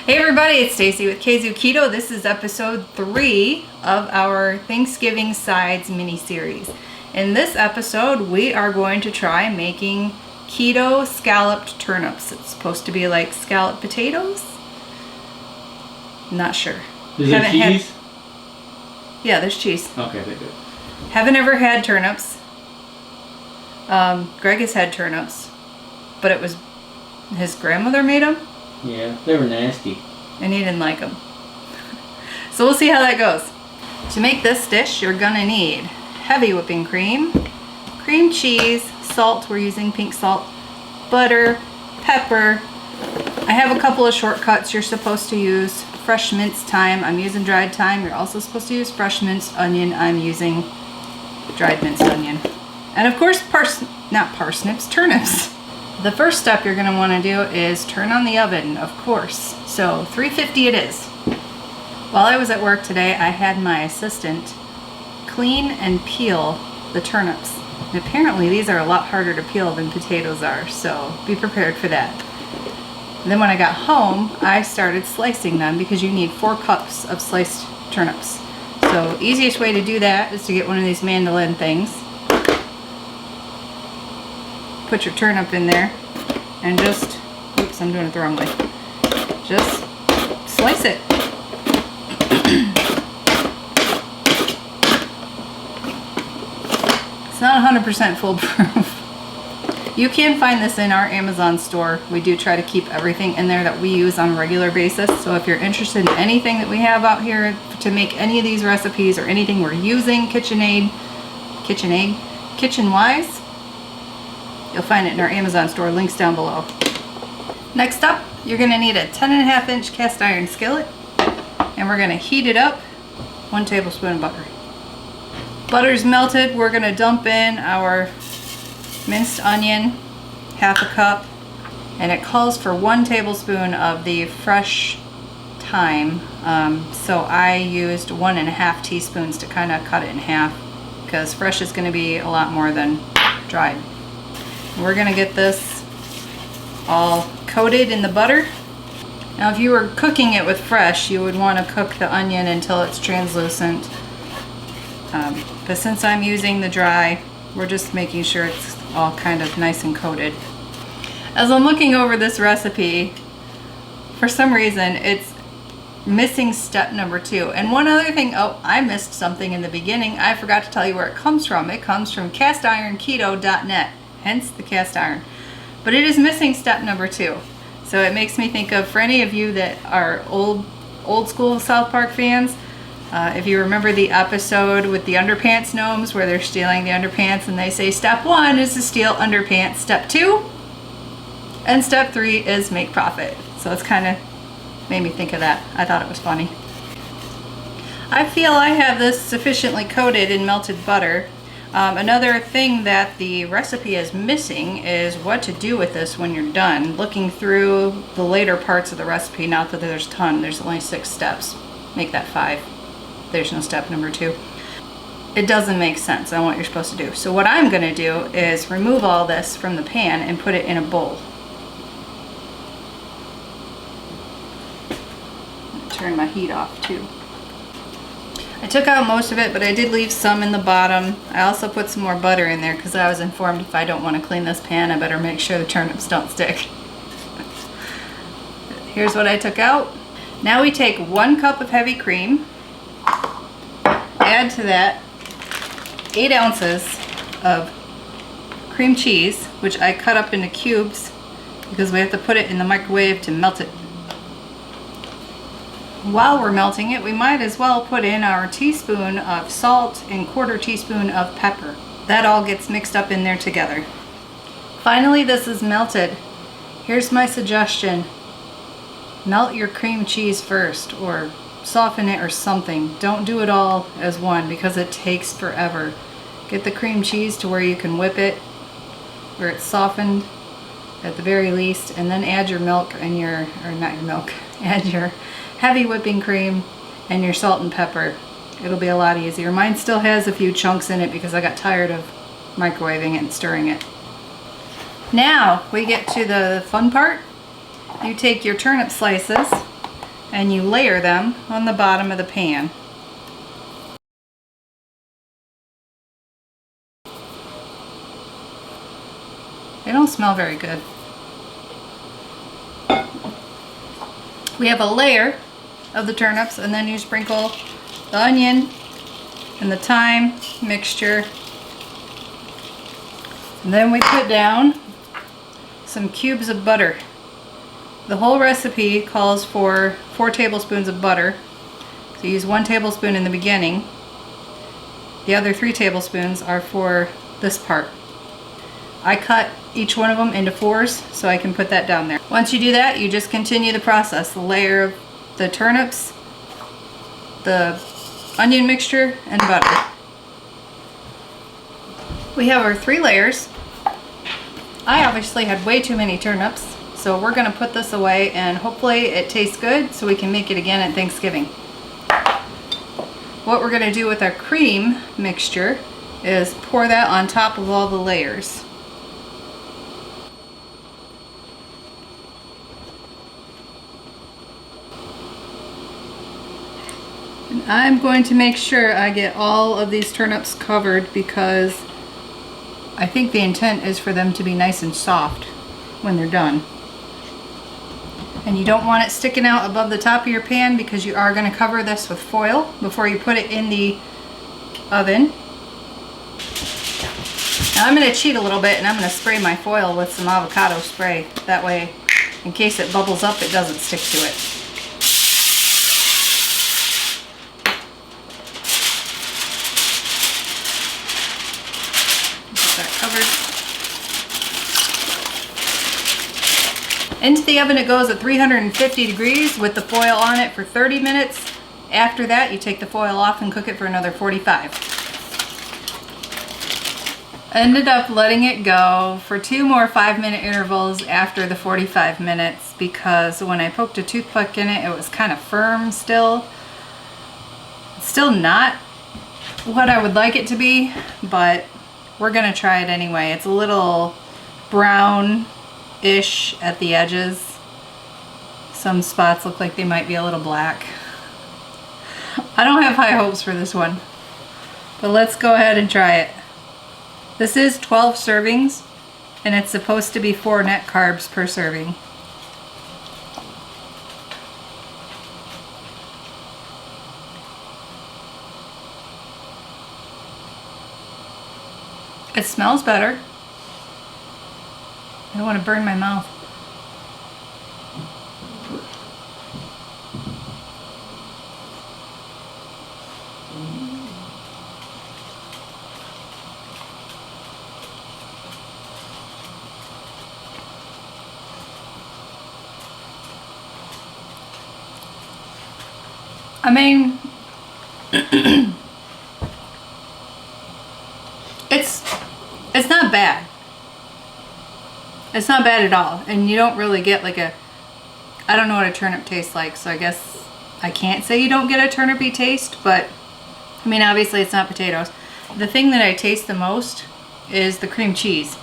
Hey everybody, it's Stacy with Kzoo Keto. This is episode 3 of our Thanksgiving Sides mini-series. In this episode, we are going to try making keto scalloped turnips. It's supposed to be like scalloped potatoes? Not sure. Is there cheese? Yeah, there's cheese. Okay, they do. Haven't ever had turnips. Greg has had turnips, but it was his grandmother made them. Yeah, they were nasty. And he didn't like them. So we'll see how that goes. To make this dish, you're gonna need heavy whipping cream, cream cheese, salt, we're using pink salt, butter, pepper. I have a couple of shortcuts. You're supposed to use fresh minced thyme. I'm using dried thyme. You're also supposed to use fresh minced onion. I'm using dried minced onion. And of course, turnips. The first step you're going to want to do is turn on the oven, of course. So 350 it is. While I was at work today, I had my assistant clean and peel the turnips. And apparently these are a lot harder to peel than potatoes are, so be prepared for that. And then when I got home, I started slicing them because you need 4 cups of sliced turnips. So easiest way to do that is to get one of these mandolin things. Put your turnip in there and just, oops, I'm doing it the wrong way. Just slice it. It's not 100% foolproof. You can find this in our Amazon store. We do try to keep everything in there that we use on a regular basis. So if you're interested in anything that we have out here to make any of these recipes or anything we're using kitchen-wise, you'll find it in our Amazon store, links down below. Next up, you're gonna need a 10.5-inch cast iron skillet, and we're gonna heat it up, 1 tablespoon of butter. Butter's melted, we're gonna dump in our minced onion, 1/2 cup, and it calls for 1 tablespoon of the fresh thyme. So I used 1.5 teaspoons to kind of cut it in half, because fresh is gonna be a lot more than dried. We're gonna get this all coated in the butter. Now if you were cooking it with fresh, you would want to cook the onion until it's translucent. But since I'm using the dry, we're just making sure it's all kind of nice and coated. As I'm looking over this recipe, for some reason it's missing step number 2. And one other thing, oh, I missed something in the beginning. I forgot to tell you where it comes from. It comes from castironketo.net. Hence the cast iron. But it is missing step number 2. So it makes me think of, for any of you that are old school South Park fans, if you remember the episode with the underpants gnomes where they're stealing the underpants and they say step 1 is to steal underpants, step 2 and step 3 is make profit. So it's kind of made me think of that. I thought it was funny. I feel I have this sufficiently coated in melted butter. Another thing that the recipe is missing is what to do with this when you're done. Looking through the later parts of the recipe, not that there's a ton, there's only 6 steps. Make that 5. There's no step number 2. It doesn't make sense on what you're supposed to do. So what I'm going to do is remove all this from the pan and put it in a bowl. Turn my heat off too. I took out most of it, but I did leave some in the bottom. I also put some more butter in there because I was informed if I don't want to clean this pan, I better make sure the turnips don't stick. Here's what I took out. Now we take 1 cup of heavy cream, add to that 8 ounces of cream cheese, which I cut up into cubes because we have to put it in the microwave to melt it. While we're melting it, we might as well put in our teaspoon of salt and 1/4 teaspoon of pepper. That all gets mixed up in there together. Finally, this is melted. Here's my suggestion. Melt your cream cheese first, or soften it or something. Don't do it all as one because it takes forever. Get the cream cheese to where you can whip it, where it's softened at the very least, and then add your milk and add your heavy whipping cream and your salt and pepper. It'll be a lot easier. Mine still has a few chunks in it because I got tired of microwaving it and stirring it. Now we get to the fun part. You take your turnip slices and you layer them on the bottom of the pan. They don't smell very good. We have a layer of the turnips, and then you sprinkle the onion and the thyme mixture. And then we put down some cubes of butter. The whole recipe calls for 4 tablespoons of butter. So use 1 tablespoon in the beginning. The other 3 tablespoons are for this part. I cut each one of them into 4s so I can put that down there. Once you do that, you just continue the process. The layer of the turnips, the onion mixture, and butter. We have our 3 layers. I obviously had way too many turnips, so we're gonna put this away and hopefully it tastes good so we can make it again at Thanksgiving. What we're gonna do with our cream mixture is pour that on top of all the layers. And I'm going to make sure I get all of these turnips covered because I think the intent is for them to be nice and soft when they're done. And you don't want it sticking out above the top of your pan because you are going to cover this with foil before you put it in the oven. Now I'm going to cheat a little bit and I'm going to spray my foil with some avocado spray. That way, in case it bubbles up, it doesn't stick to it. Into the oven it goes at 350 degrees with the foil on it for 30 minutes. After that, you take the foil off and cook it for another 45. Ended up letting it go for 2 more 5-minute intervals after the 45 minutes because when I poked a toothpick in it, it was kind of firm still. It's still not what I would like it to be, but we're gonna try it anyway. It's a little brown-ish at the edges. Some spots look like they might be a little black. I don't have high hopes for this one, but let's go ahead and try it. This is 12 servings, and it's supposed to be 4 net carbs per serving. It smells better. I don't want to burn my mouth. I mean, it's not bad. It's not bad at all. And you don't really get like a, I don't know what a turnip tastes like, so I guess I can't say you don't get a turnipy taste, but I mean, obviously it's not potatoes. The thing that I taste the most is the cream cheese.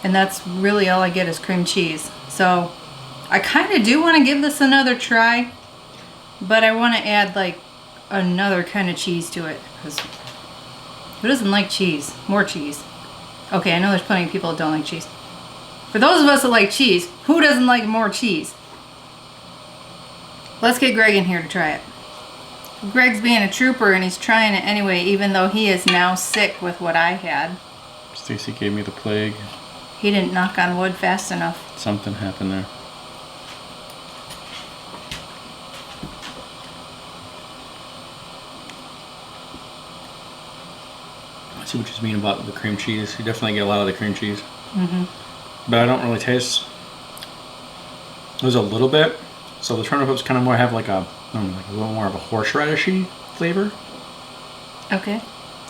And that's really all I get is cream cheese. So I kind of do want to give this another try, but I want to add like another kind of cheese to it, because who doesn't like cheese? More cheese. Okay, I know there's plenty of people that don't like cheese. For those of us that like cheese, who doesn't like more cheese? Let's get Greg in here to try it. Greg's being a trooper and he's trying it anyway, even though he is now sick with what I had. Stacy gave me the plague. He didn't knock on wood fast enough. Something happened there. I see what you mean about the cream cheese. You definitely get a lot of the cream cheese. Mm-hmm. But I don't really taste. There's a little bit. So the turnips kind of more have like a little more of a horseradishy flavor. Okay.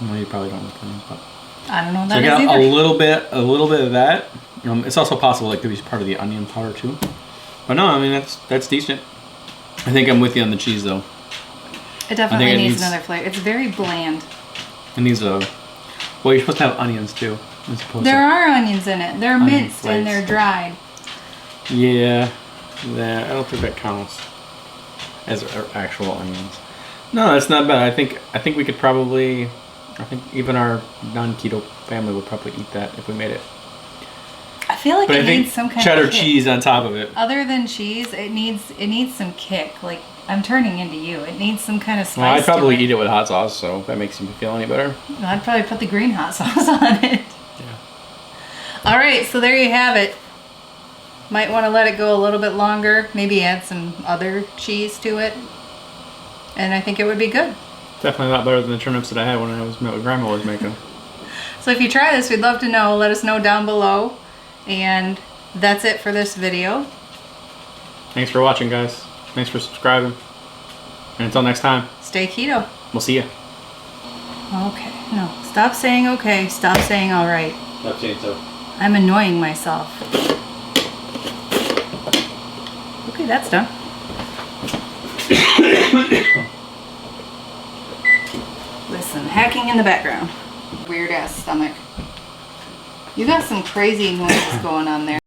Well, you probably don't like them, but I don't know what so that I is get either. a little bit of that. It's also possible it could be part of the onion powder too. But no, I mean that's decent. I think I'm with you on the cheese though. It definitely needs another flavor. It's very bland. It needs a. Well, you're supposed to have onions too. There are onions in it. They're minced and they're dried. Yeah. Nah, I don't think that counts as actual onions. No, that's not bad. I think we could probably. I think even our non-keto family would probably eat that if we made it. I feel like But it I think needs some kind cheddar of kick. cheese on top of it. Other than cheese, it needs some kick. Like, I'm turning into you. It needs some kind of spice. Well, I'd probably to eat it with hot sauce, so if that makes you feel any better. I'd probably put the green hot sauce on it. Yeah. All right, so there you have it. Might want to let it go a little bit longer. Maybe add some other cheese to it. And I think it would be good. Definitely a lot better than the turnips that I had when I was what Grandma was making. So if you try this, we'd love to know. Let us know down below. And that's it for this video. Thanks for watching, guys. Thanks for subscribing. And until next time, Stay keto. we'll see ya. Okay. No. Stop saying okay. Stop saying all right. Stop saying so. I'm annoying myself. Okay, that's done. Listen, hacking in the background. Weird ass stomach. You got some crazy noises going on there.